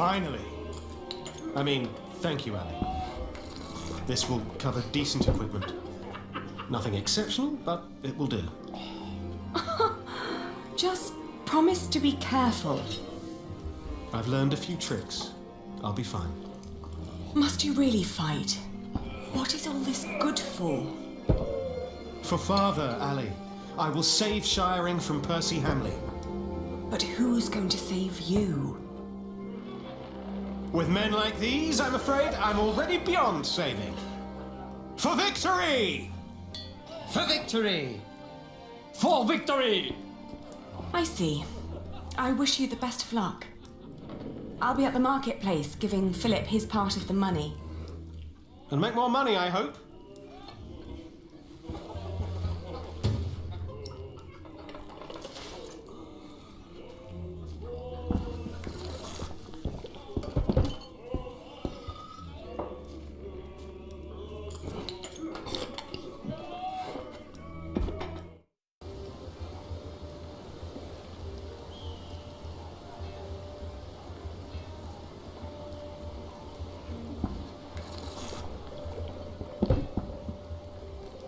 Finally. I mean, thank you, Ali. This will cover decent equipment. Nothing exceptional, but it will do. Just promise to be careful. I've learned a few tricks. I'll be fine. Must you really fight? What is all this good for? For Father, Ali. I will save Shiring from Percy Hamley. But who's going to save you? With men like these, I'm afraid I'm already beyond saving. For victory! For victory! For victory! I see. I wish you the best of luck. I'll be at the marketplace giving Philip his part of the money. And make more money, I hope.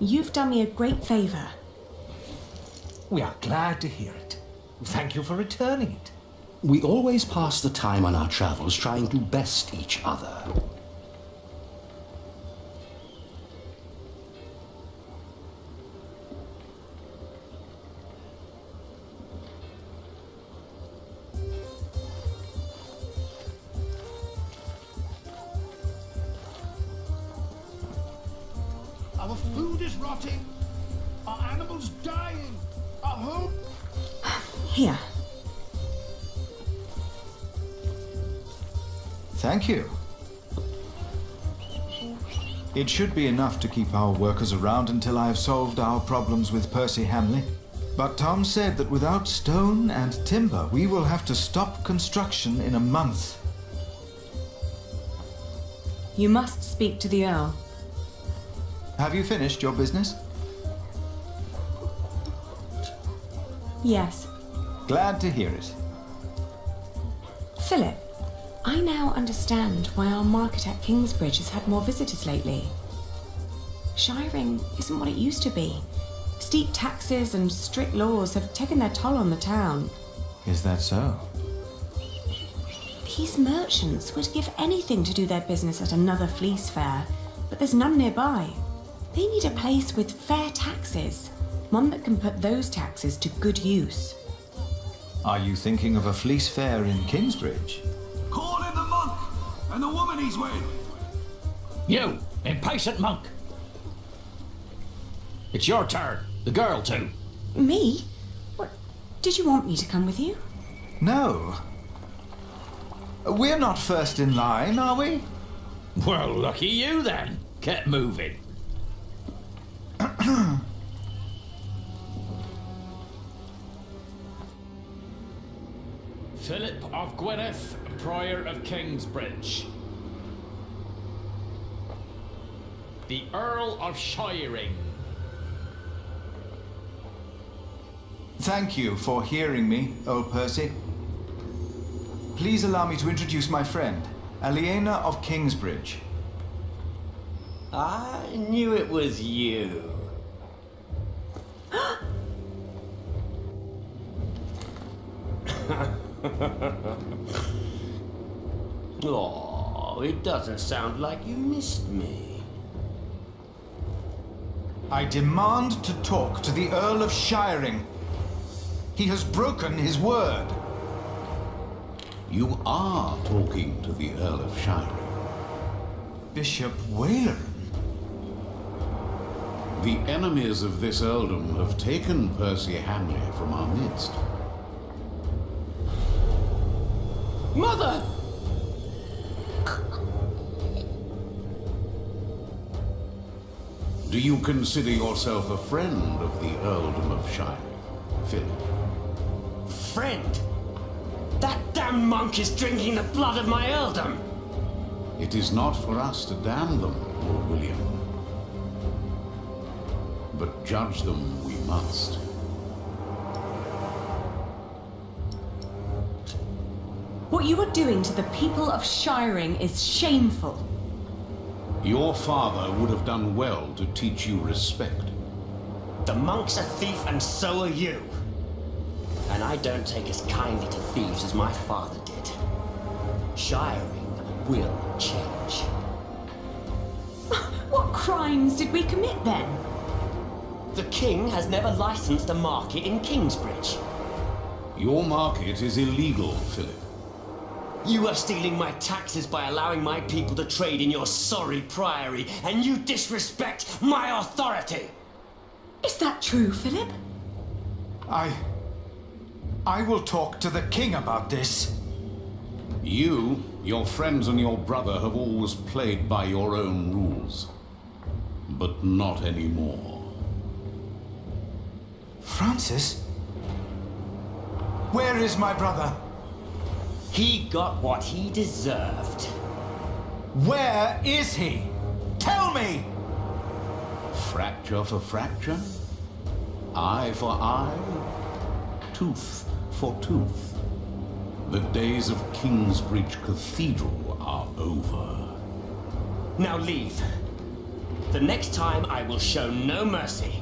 You've done me a great favor. We are glad to hear it. Thank you for returning it. We always pass the time on our travels trying to best each other. Our food is rotting. Our animals dying. Our home... Here. Thank you. It should be enough to keep our workers around until I have solved our problems with Percy Hamley. But Tom said that without stone and timber, we will have to stop construction in a month. You must speak to the Earl. Have you finished your business? Yes. Glad to hear it. Philip, I now understand why our market at Kingsbridge has had more visitors lately. Shiring isn't what it used to be. Steep taxes and strict laws have taken their toll on the town. Is that so? These merchants would give anything to do their business at another fleece fair, but there's none nearby. They need a place with fair taxes, one that can put those taxes to good use. Are you thinking of a fleece fair in Kingsbridge? Call in the monk and the woman he's with. You, impatient monk! It's your turn. The girl too. Me? What? Did you want me to come with you? No. We're not first in line, are we? Well, lucky you then. Get moving. Philip of Gwynedd, Prior of Kingsbridge. The Earl of Shiring. Thank you for hearing me, old Percy. Please allow me to introduce my friend, Aliena of Kingsbridge. I knew it was you. Oh, it doesn't sound like you missed me. I demand to talk to the Earl of Shiring. He has broken his word. You are talking to the Earl of Shiring. Bishop Wayland. The enemies of this earldom have taken Percy Hamley from our midst. Mother! Do you consider yourself a friend of the earldom of Shiring, Philip? Friend? That damn monk is drinking the blood of my earldom! It is not for us to damn them, Lord William. But judge them we must. What you are doing to the people of Shiring is shameful. Your father would have done well to teach you respect. The monk's a thief and so are you. And I don't take as kindly to thieves as my father did. Shiring will change. What crimes did we commit then? The king has never licensed a market in Kingsbridge. Your market is illegal, Philip. You are stealing my taxes by allowing my people to trade in your sorry priory, and you disrespect my authority! Is that true, Philip? I will talk to the king about this. You, your friends, and your brother have always played by your own rules. But not anymore. Francis? Where is my brother? He got what he deserved. Where is he? Tell me! Fracture for fracture, eye for eye, tooth for tooth. The days of Kingsbridge Cathedral are over. Now leave. The next time I will show no mercy.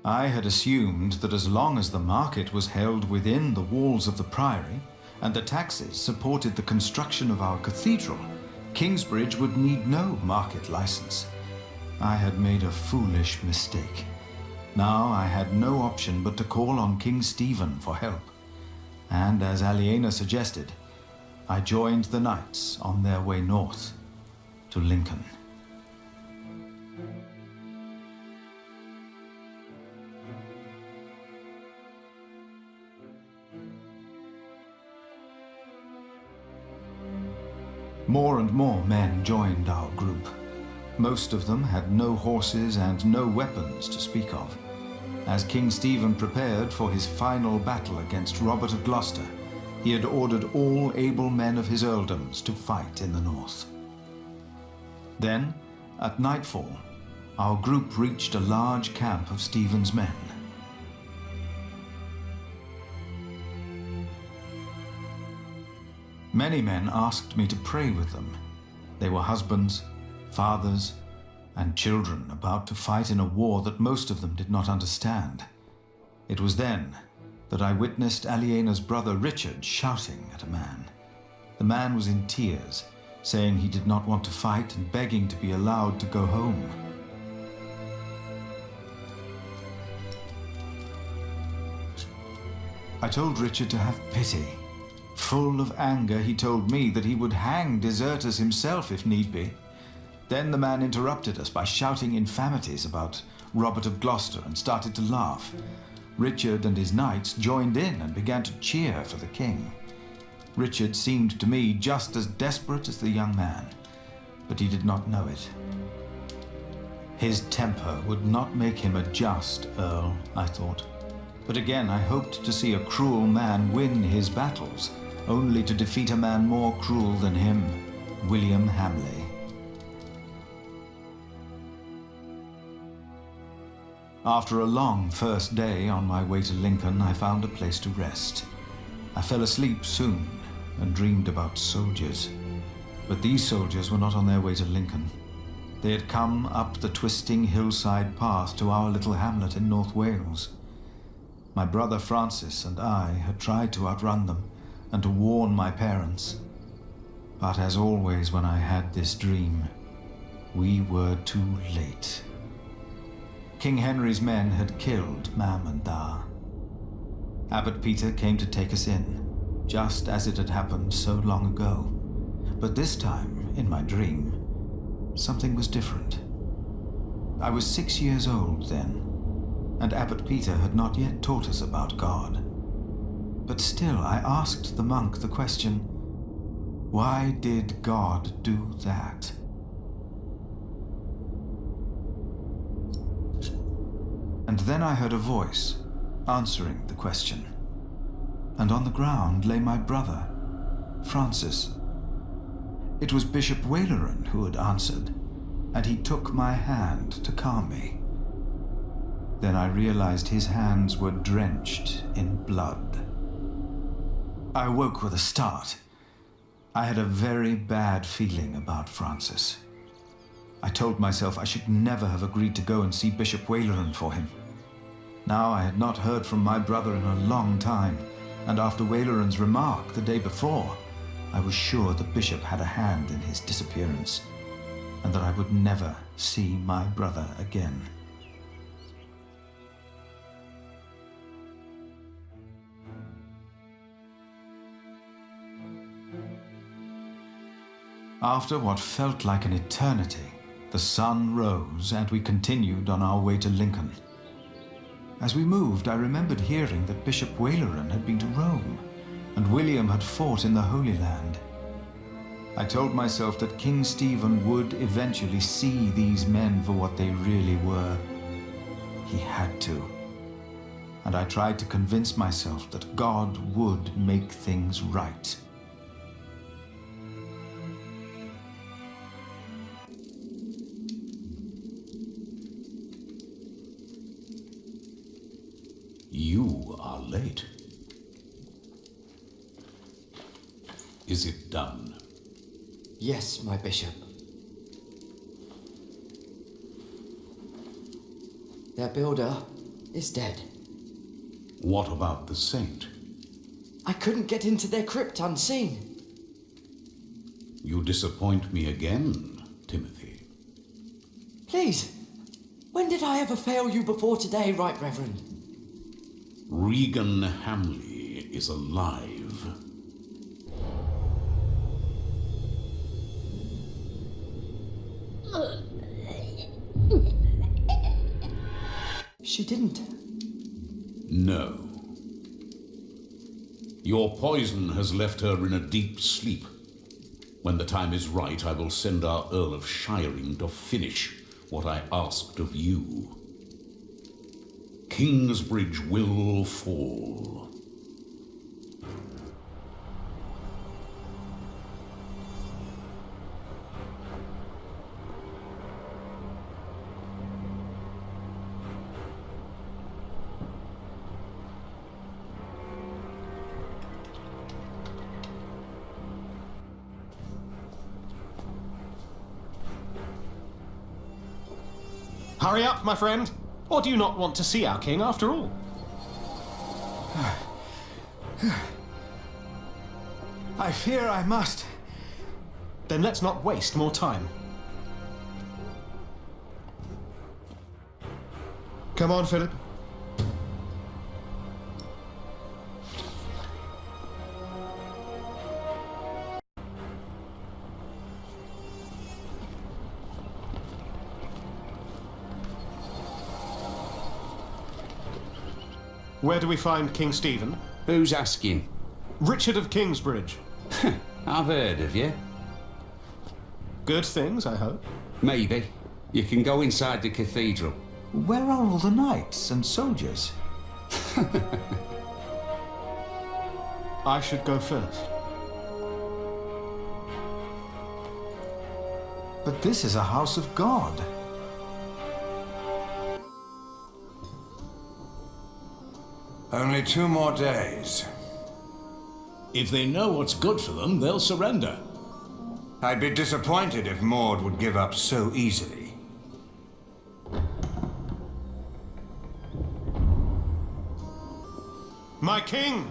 I had assumed that as long as the market was held within the walls of the priory, and the taxes supported the construction of our cathedral, Kingsbridge would need no market license. I had made a foolish mistake. Now I had no option but to call on King Stephen for help. And as Aliena suggested, I joined the knights on their way north to Lincoln. More and more men joined our group. Most of them had no horses and no weapons to speak of. As King Stephen prepared for his final battle against Robert of Gloucester, he had ordered all able men of his earldoms to fight in the north. Then, at nightfall, our group reached a large camp of Stephen's men. Many men asked me to pray with them. They were husbands, fathers, and children about to fight in a war that most of them did not understand. It was then that I witnessed Aliena's brother Richard shouting at a man. The man was in tears, saying he did not want to fight and begging to be allowed to go home. I told Richard to have pity. Full of anger, he told me that he would hang deserters himself if need be. Then the man interrupted us by shouting infamities about Robert of Gloucester and started to laugh. Richard and his knights joined in and began to cheer for the king. Richard seemed to me just as desperate as the young man, but he did not know it. His temper would not make him a just earl, I thought. But again, I hoped to see a cruel man win his battles, only to defeat a man more cruel than him, William Hamley. After a long first day on my way to Lincoln, I found a place to rest. I fell asleep soon and dreamed about soldiers. But these soldiers were not on their way to Lincoln. They had come up the twisting hillside path to our little hamlet in North Wales. My brother Francis and I had tried to outrun them and to warn my parents. But as always when I had this dream, we were too late. King Henry's men had killed Mam and Da. Abbot Peter came to take us in, just as it had happened so long ago. But this time, in my dream, something was different. I was 6 years old then, and Abbot Peter had not yet taught us about God. But still, I asked the monk the question, why did God do that? And then I heard a voice answering the question. And on the ground lay my brother, Francis. It was Bishop Waleran who had answered, and he took my hand to calm me. Then I realized his hands were drenched in blood. I awoke with a start. I had a very bad feeling about Francis. I told myself I should never have agreed to go and see Bishop Waleran for him. Now I had not heard from my brother in a long time, and after Waleran's remark the day before, I was sure the bishop had a hand in his disappearance, and that I would never see my brother again. After what felt like an eternity, the sun rose and we continued on our way to Lincoln. As we moved, I remembered hearing that Bishop Waleran had been to Rome, and William had fought in the Holy Land. I told myself that King Stephen would eventually see these men for what they really were. He had to. And I tried to convince myself that God would make things right. You are late. Is it done? Yes, my bishop. Their builder is dead. What about the saint? I couldn't get into their crypt unseen. You disappoint me again, Timothy. Please, when did I ever fail you before today, Right Reverend? Regan Hamley is alive. She didn't. No. Your poison has left her in a deep sleep. When the time is right, I will send our Earl of Shiring to finish what I asked of you. Kingsbridge will fall. Hurry up, my friend! Or do you not want to see our king after all? I fear I must. Then let's not waste more time. Come on, Philip. Where do we find King Stephen? Who's asking? Richard of Kingsbridge. I've heard of you. Good things, I hope. Maybe. You can go inside the cathedral. Where are all the knights and soldiers? I should go first. But this is a house of God. Only 2 more days. If they know what's good for them, they'll surrender. I'd be disappointed if Maud would give up so easily. My king!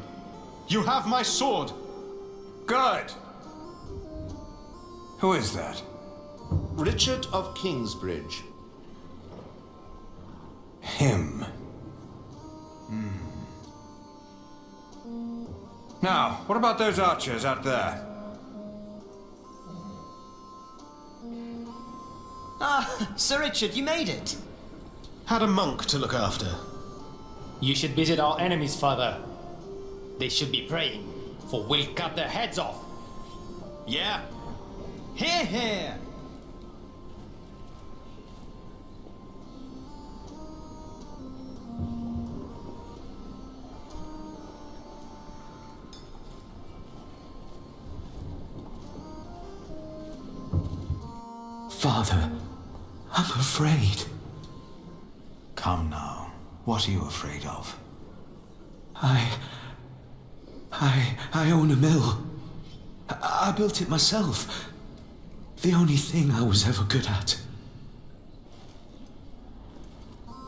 You have my sword! Good! Who is that? Richard of Kingsbridge. Him. Now, what about those archers out there? Ah, Sir Richard, you made it. Had a monk to look after. You should visit our enemies, Father. They should be praying, for we'll cut their heads off. Yeah. Hear, hear. Father, I'm afraid. Come now. What are you afraid of? I own a mill. I built it myself. The only thing I was ever good at.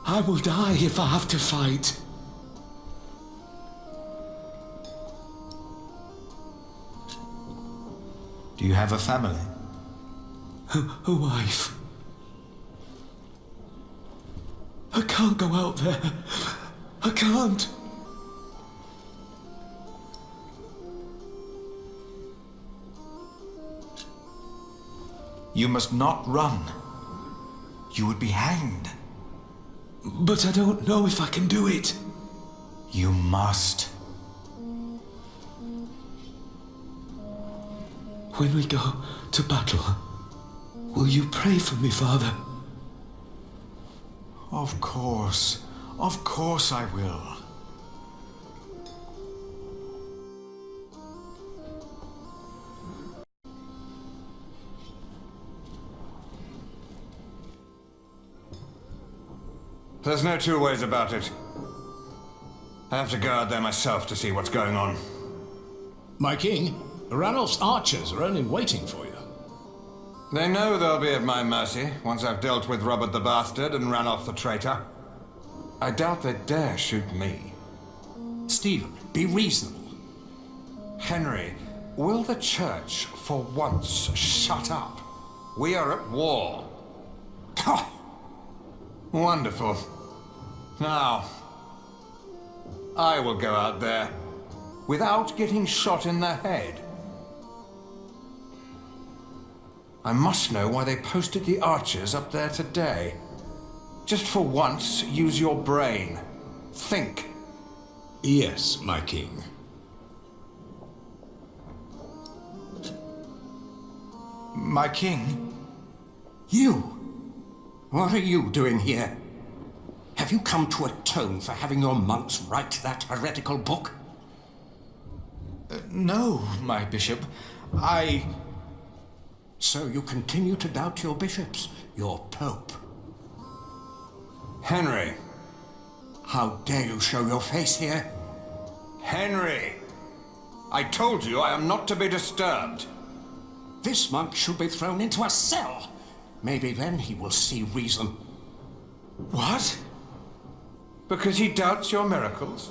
I will die if I have to fight. Do you have a family? A wife. I can't go out there. I can't. You must not run. You would be hanged. But I don't know if I can do it. You must. When we go to battle, will you pray for me, Father? Of course. Of course I will. There's no two ways about it. I have to go out there myself to see what's going on. My king, Ranulph's archers are only waiting for you. They know they'll be at my mercy once I've dealt with Robert the Bastard and Ranulph the traitor. I doubt they dare shoot me. Stephen, be reasonable. Henry, will the church for once shut up? We are at war. Wonderful. Now, I will go out there without getting shot in the head. I must know why they posted the archers up there today. Just for once, use your brain. Think. Yes, my king. My king? You? What are you doing here? Have you come to atone for having your monks write that heretical book? No, my bishop. So you continue to doubt your bishops, your pope? Henry. How dare you show your face here? Henry! I told you I am not to be disturbed. This monk should be thrown into a cell. Maybe then he will see reason. What? Because he doubts your miracles?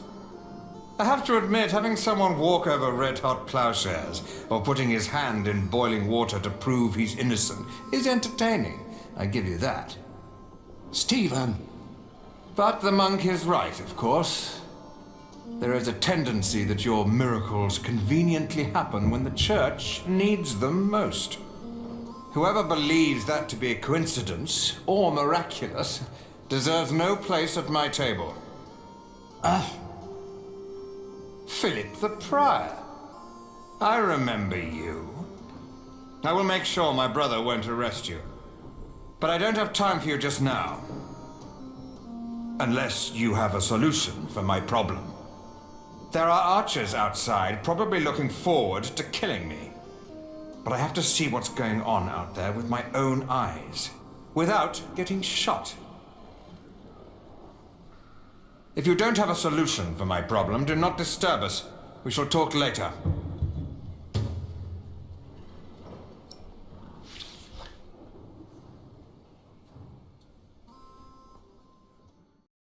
I have to admit, having someone walk over red-hot plowshares or putting his hand in boiling water to prove he's innocent is entertaining. I give you that. Stephen! But the monk is right, of course. There is a tendency that your miracles conveniently happen when the church needs them most. Whoever believes that to be a coincidence or miraculous deserves no place at my table. Philip the Prior. I remember you. I will make sure my brother won't arrest you. But I don't have time for you just now. Unless you have a solution for my problem. There are archers outside, probably looking forward to killing me. But I have to see what's going on out there with my own eyes, without getting shot. If you don't have a solution for my problem, do not disturb us. We shall talk later.